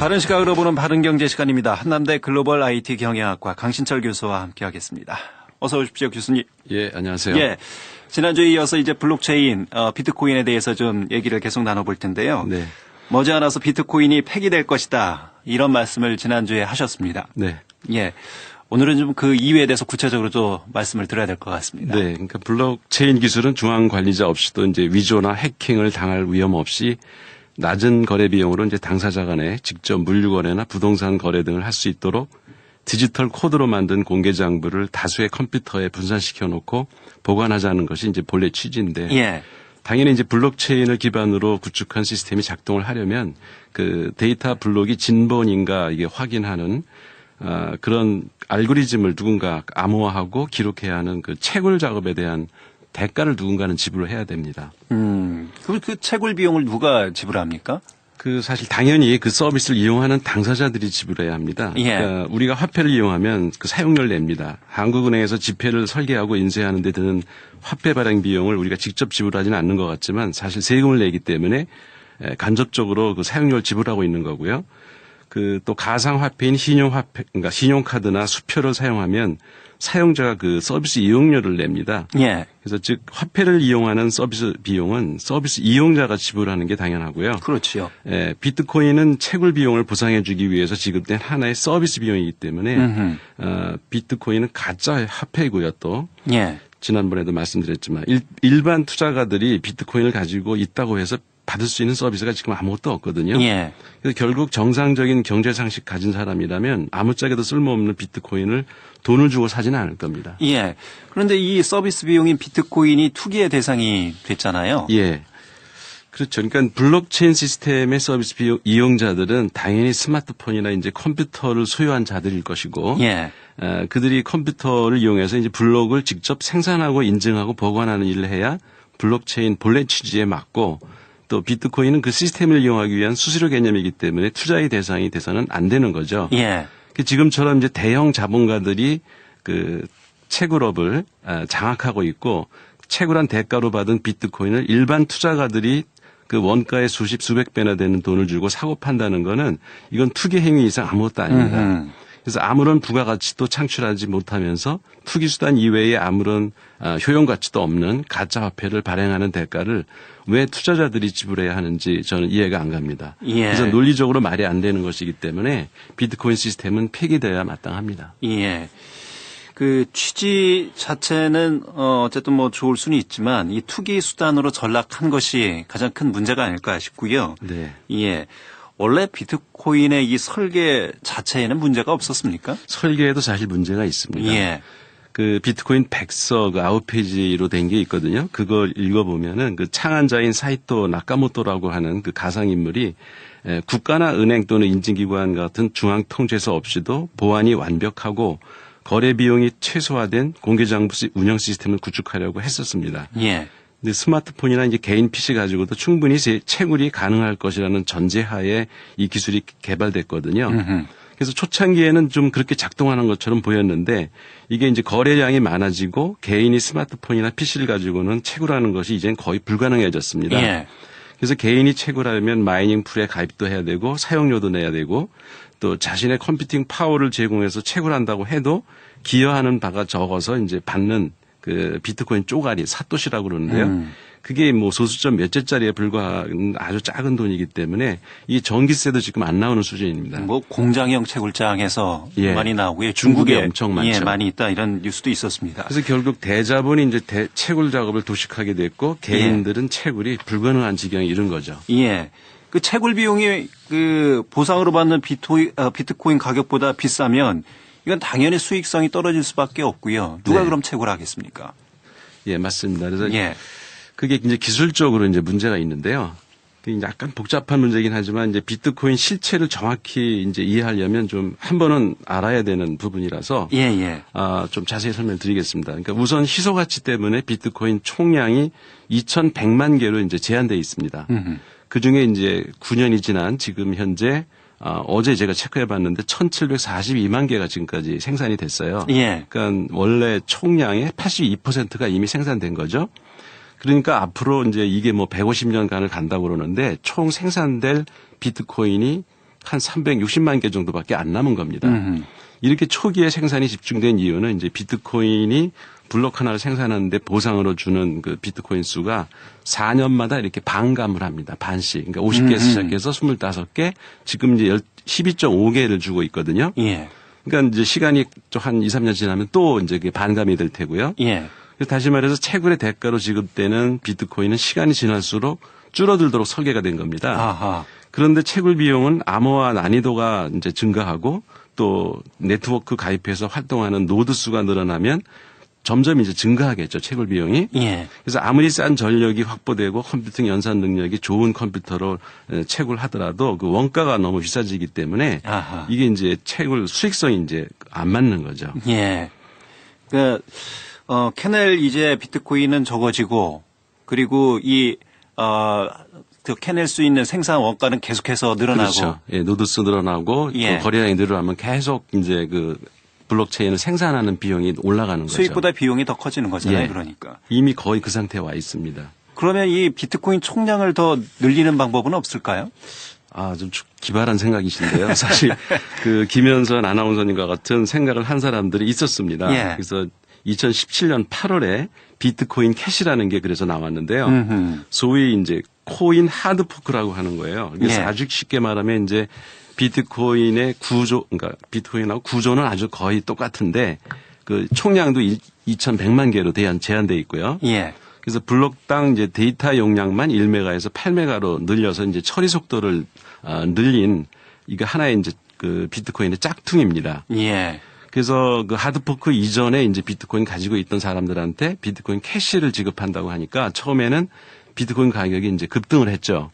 바른 시각으로 보는 바른 경제 시간입니다. 한남대 글로벌 IT 경영학과 강신철 교수와 함께하겠습니다. 어서 오십시오, 교수님. 예, 안녕하세요. 예. 지난주에 이어서 이제 블록체인, 비트코인에 대해서 좀 얘기를 계속 나눠볼 텐데요. 네. 머지않아서 비트코인이 폐기될 것이다. 이런 말씀을 지난주에 하셨습니다. 네. 예. 오늘은 좀 그 이유에 대해서 구체적으로 좀 말씀을 드려야 될 것 같습니다. 네. 그러니까 블록체인 기술은 중앙 관리자 없이도 이제 위조나 해킹을 당할 위험 없이 낮은 거래 비용으로 이제 당사자 간에 직접 물류거래나 부동산 거래 등을 할 수 있도록 디지털 코드로 만든 공개 장부를 다수의 컴퓨터에 분산시켜 놓고 보관하자는 것이 이제 본래 취지인데. 예. 당연히 이제 블록체인을 기반으로 구축한 시스템이 작동을 하려면 그 데이터 블록이 진본인가 이게 확인하는 그런 알고리즘을 누군가 암호화하고 기록해야 하는 그 채굴 작업에 대한 대가를 누군가는 지불을 해야 됩니다. 그 채굴 비용을 누가 지불합니까? 그 사실 당연히 그 서비스를 이용하는 당사자들이 지불해야 합니다. 예. 그러니까 우리가 화폐를 이용하면 그 사용료를 냅니다. 한국은행에서 지폐를 설계하고 인쇄하는 데 드는 화폐 발행 비용을 우리가 직접 지불하지는 않는 것 같지만 사실 세금을 내기 때문에 간접적으로 그 사용료를 지불하고 있는 거고요. 그 또 가상화폐인 신용화폐, 그러니까 신용카드나 수표를 사용하면 사용자가 그 서비스 이용료를 냅니다. 예. 그래서 즉 화폐를 이용하는 서비스 비용은 서비스 이용자가 지불하는 게 당연하고요. 그렇죠. 예, 비트코인은 채굴 비용을 보상해 주기 위해서 지급된 하나의 서비스 비용이기 때문에 비트코인은 가짜 화폐이고요. 또 예. 지난번에도 말씀드렸지만 일반 투자가들이 비트코인을 가지고 있다고 해서 받을 수 있는 서비스가 지금 아무것도 없거든요. 예. 그래서 결국 정상적인 경제 상식 가진 사람이라면 아무짝에도 쓸모없는 비트코인을 돈을 주고 사지는 않을 겁니다. 예. 그런데 이 서비스 비용인 비트코인이 투기의 대상이 됐잖아요. 예. 그렇죠. 그러니까 블록체인 시스템의 서비스 비용 이용자들은 당연히 스마트폰이나 이제 컴퓨터를 소유한 자들일 것이고, 예. 그들이 컴퓨터를 이용해서 이제 블록을 직접 생산하고 인증하고 보관하는 일을 해야 블록체인 본래 취지에 맞고, 또 비트코인은 그 시스템을 이용하기 위한 수수료 개념이기 때문에 투자의 대상이 돼서는 안 되는 거죠. 예. 지금처럼 이제 대형 자본가들이 그 채굴업을 장악하고 있고 채굴한 대가로 받은 비트코인을 일반 투자가들이 그 원가의 수백 배나 되는 돈을 주고 사고 판다는 거는 이건 투기 행위 이상 아무것도 아닙니다. 그래서 아무런 부가가치도 창출하지 못하면서 투기 수단 이외에 아무런 효용 가치도 없는 가짜 화폐를 발행하는 대가를 왜 투자자들이 지불해야 하는지 저는 이해가 안 갑니다. 예. 그래서 논리적으로 말이 안 되는 것이기 때문에 비트코인 시스템은 폐기되어야 마땅합니다. 예. 그 취지 자체는 어쨌든 뭐 좋을 수는 있지만 이 투기 수단으로 전락한 것이 가장 큰 문제가 아닐까 싶고요. 네. 예. 원래 비트코인의 이 설계 자체에는 문제가 없었습니까? 설계에도 사실 문제가 있습니다. 예. 그 비트코인 백서 그 9페이지로 된 게 있거든요. 그걸 읽어보면은 그 창안자인 사이토 나카모토라고 하는 그 가상인물이 국가나 은행 또는 인증기관 같은 중앙통제소 없이도 보안이 완벽하고 거래 비용이 최소화된 공개장부 운영 시스템을 구축하려고 했었습니다. 예. 근데 스마트폰이나 이제 개인 PC 가지고도 충분히 채굴이 가능할 것이라는 전제하에 이 기술이 개발됐거든요. 그래서 초창기에는 좀 그렇게 작동하는 것처럼 보였는데 이게 이제 거래량이 많아지고 개인이 스마트폰이나 PC를 가지고는 채굴하는 것이 이젠 거의 불가능해졌습니다. 예. 그래서 개인이 채굴하려면 마이닝 풀에 가입도 해야 되고 사용료도 내야 되고 또 자신의 컴퓨팅 파워를 제공해서 채굴한다고 해도 기여하는 바가 적어서 이제 받는 그 비트코인 쪼가리 사토시라고 그러는데요. 그게 뭐 소수점 몇 개짜리에 불과한 아주 작은 돈이기 때문에 이 전기세도 지금 안 나오는 수준입니다. 뭐 공장형 채굴장에서 예. 많이 나오고요. 중국에 중국에 엄청 많죠. 예, 많이 있다 이런 뉴스도 있었습니다. 그래서 결국 대자본이 이제 채굴 작업을 도식하게 됐고 개인들은 채굴이 불가능한 지경에 이른 거죠. 예. 그 채굴 비용이 그 보상으로 받는 비트코인 가격보다 비싸면 이건 당연히 수익성이 떨어질 수밖에 없고요. 누가 네. 그럼 채굴하겠습니까? 예, 맞습니다. 그래서 예. 그게 이제 기술적으로 이제 문제가 있는데요. 약간 복잡한 문제긴 하지만 이제 비트코인 실체를 정확히 이제 이해하려면 좀 한 번은 알아야 되는 부분이라서 예, 예. 좀 자세히 설명드리겠습니다. 그러니까 우선 희소 가치 때문에 비트코인 총량이 2,100만 개로 이제 제한되어 있습니다. 그 중에 이제 9년이 지난 지금 현재 어제 제가 체크해 봤는데 1,742만 개가 지금까지 생산이 됐어요. 예. 그러니까 원래 총량의 82%가 이미 생산된 거죠. 그러니까 앞으로 이제 이게 뭐 150년간을 간다고 그러는데 총 생산될 비트코인이 한 360만 개 정도밖에 안 남은 겁니다. 이렇게 초기에 생산이 집중된 이유는 이제 비트코인이 블록 하나를 생산하는데 보상으로 주는 그 비트코인 수가 4년마다 이렇게 반감을 합니다. 반씩. 그러니까 50개에서 시작해서 25개, 지금 이제 12.5개를 주고 있거든요. 예. 그러니까 이제 시간이 한 2, 3년 지나면 또 이제 그게 반감이 될 테고요. 예. 그래서 다시 말해서 채굴의 대가로 지급되는 비트코인은 시간이 지날수록 줄어들도록 설계가 된 겁니다. 아하. 그런데 채굴 비용은 암호화 난이도가 이제 증가하고 또 네트워크 가입해서 활동하는 노드 수가 늘어나면 점점 이제 증가하겠죠, 채굴 비용이. 예. 그래서 아무리 싼 전력이 확보되고 컴퓨팅 연산 능력이 좋은 컴퓨터로 채굴하더라도 그 원가가 너무 비싸지기 때문에 아하. 이게 이제 채굴 수익성이 이제 안 맞는 거죠. 예. 그, 캐넬 이제 비트코인은 적어지고, 그리고 그 캐낼 수 있는 생산 원가는 계속해서 늘어나고. 그렇죠. 예, 노드수 늘어나고 예. 그 거래량이 늘어나면 계속 이제 그 블록체인을 생산하는 비용이 올라가는 거죠. 수익보다 비용이 더 커지는 거잖아요. 예. 그러니까. 이미 거의 그 상태에 와 있습니다. 그러면 이 비트코인 총량을 더 늘리는 방법은 없을까요? 좀 기발한 생각이신데요. 사실 그 김현선 아나운서님과 같은 생각을 한 사람들이 있었습니다. 예. 그래서 2017년 8월에 비트코인 캐시라는 게 그래서 나왔는데요. 소위 이제 코인 하드포크라고 하는 거예요. 그래서 예. 아주 쉽게 말하면 이제 비트코인의 구조, 그러니까 비트코인하고 구조는 아주 거의 똑같은데 그 총량도 2,100만 개로 제한되어 있고요. 예. 그래서 블록당 이제 데이터 용량만 1메가에서 8메가로 늘려서 이제 처리 속도를 늘린 이거 하나의 이제 그 비트코인의 짝퉁입니다. 예. 그래서 그 하드포크 이전에 이제 비트코인 가지고 있던 사람들한테 비트코인 캐시를 지급한다고 하니까 처음에는 비트코인 가격이 이제 급등을 했죠.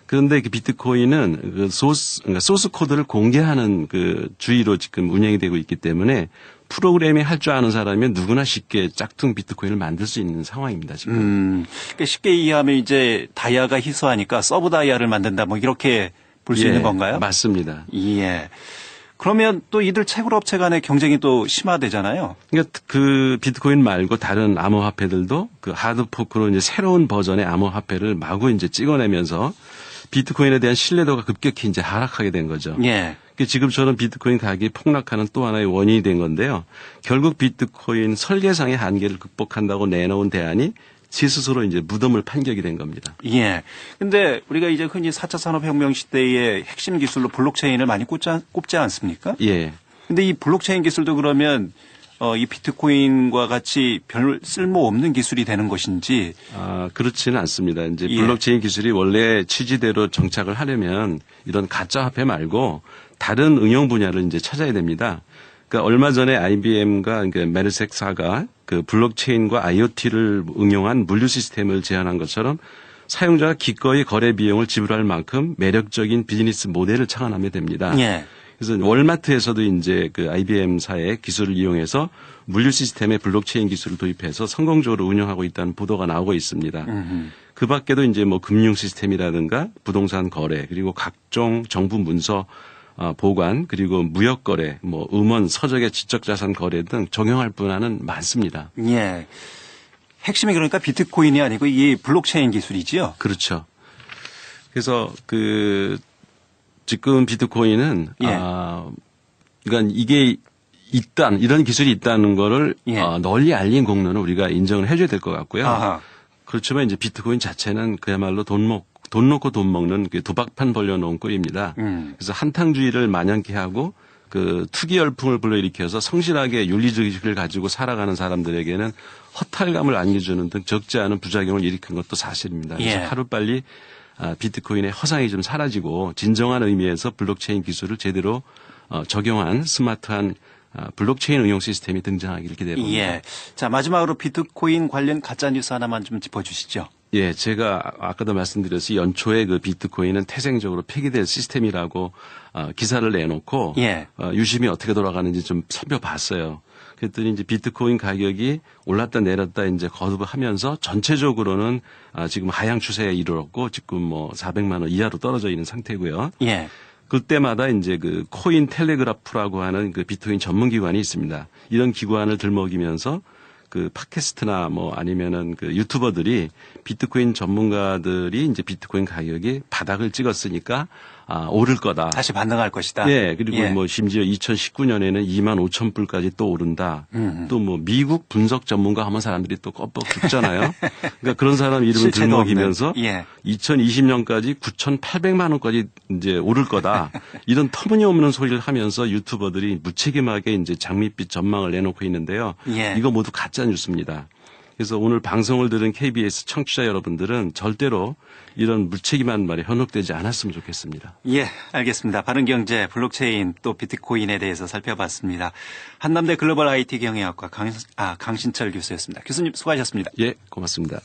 그런데 그 비트코인은 그 그러니까 소스 코드를 공개하는 그 주의로 지금 운영이 되고 있기 때문에 프로그래밍 할 줄 아는 사람이면 누구나 쉽게 짝퉁 비트코인을 만들 수 있는 상황입니다, 지금. 그러니까 쉽게 이해하면 이제 다이아가 희소하니까 서브 다이아를 만든다 뭐 이렇게 볼 수 있는 건가요? 맞습니다. 예. 그러면 또 이들 채굴 업체 간의 경쟁이 또 심화되잖아요. 그러니까 그 비트코인 말고 다른 암호화폐들도 그 하드포크로 이제 새로운 버전의 암호화폐를 마구 이제 찍어내면서 비트코인에 대한 신뢰도가 급격히 이제 하락하게 된 거죠. 예. 지금처럼 비트코인 가격이 폭락하는 또 하나의 원인이 된 건데요. 결국 비트코인 설계상의 한계를 극복한다고 내놓은 대안이 지 스스로 이제 무덤을 판격이 된 겁니다. 예. 근데 우리가 이제 흔히 4차 산업혁명 시대의 핵심 기술로 블록체인을 많이 꼽지 않습니까? 예. 근데 이 블록체인 기술도 그러면 이 비트코인과 같이 별 쓸모없는 기술이 되는 것인지. 그렇지는 않습니다. 이제 예. 블록체인 기술이 원래 취지대로 정착을 하려면 이런 가짜 화폐 말고 다른 응용 분야를 이제 찾아야 됩니다. 그러니까 얼마 전에 IBM과 메르섹사가 그 블록체인과 IoT를 응용한 물류 시스템을 제안한 것처럼 사용자가 기꺼이 거래 비용을 지불할 만큼 매력적인 비즈니스 모델을 창안하면 됩니다. 예. 그래서 월마트에서도 이제 그 IBM사의 기술을 이용해서 물류 시스템에 블록체인 기술을 도입해서 성공적으로 운영하고 있다는 보도가 나오고 있습니다. 그 밖에도 이제 뭐 금융 시스템이라든가 부동산 거래 그리고 각종 정부 문서 보관 그리고 무역 거래, 뭐 음원, 서적의 지적 자산 거래 등 적용할 분야는 많습니다. 예. 핵심이 그러니까 비트코인이 아니고 이 블록체인 기술이지요. 그렇죠. 그래서 지금 비트코인은 예. 그러니까 이게 이런 기술이 있다는 거를 예. 널리 알린 공로는 우리가 인정을 해줘야 될 것 같고요. 아하. 그렇지만 이제 비트코인 자체는 그야말로 돈 놓고 돈 먹는 그 도박판 벌려놓은 꼴입니다. 그래서 한탕주의를 만연케 하고 그 투기 열풍을 불러일으켜서 성실하게 윤리의식을 가지고 살아가는 사람들에게는 허탈감을 안겨주는 등 적지 않은 부작용을 일으킨 것도 사실입니다. 그래서 예. 하루빨리 비트코인의 허상이 좀 사라지고 진정한 의미에서 블록체인 기술을 제대로 적용한 스마트한 블록체인 응용 시스템이 등장하기를 기대해봅니다. 예. 자, 마지막으로 비트코인 관련 가짜뉴스 하나만 좀 짚어주시죠. 예, 제가 아까도 말씀드렸듯이 연초에 그 비트코인은 태생적으로 폐기될 시스템이라고 기사를 내놓고 예. 유심히 어떻게 돌아가는지 좀 살펴봤어요. 그랬더니 이제 비트코인 가격이 올랐다 내렸다 이제 거듭하면서 전체적으로는 지금 하향 추세에 이르렀고 지금 뭐 400만 원 이하로 떨어져 있는 상태고요. 예. 그때마다 이제 그 코인 텔레그라프라고 하는 그 비트코인 전문 기관이 있습니다. 이런 기관을 들먹이면서 그 팟캐스트나 뭐 아니면은 그 유튜버들이 비트코인 전문가들이 이제 비트코인 가격이 바닥을 찍었으니까 오를 거다. 다시 반등할 것이다. 예, 그리고 예. 뭐 심지어 2019년에는 2만 5천 불까지 또 오른다. 또 뭐 미국 분석 전문가 하면 사람들이 또 껌뻑 죽잖아요. 그러니까 그런 사람 이름을 실체도 들먹이면서 없는. 예. 2020년까지 9,800만 원까지 이제 오를 거다. 이런 터무니없는 소리를 하면서 유튜버들이 무책임하게 이제 장밋빛 전망을 내놓고 있는데요. 예. 이거 모두 가짜 뉴스입니다. 그래서 오늘 방송을 들은 KBS 청취자 여러분들은 절대로 이런 무책임한 말에 현혹되지 않았으면 좋겠습니다. 예, 알겠습니다. 바른경제, 블록체인 또 비트코인에 대해서 살펴봤습니다. 한남대 글로벌 IT 경영학과 강신철 교수였습니다. 교수님 수고하셨습니다. 예, 고맙습니다.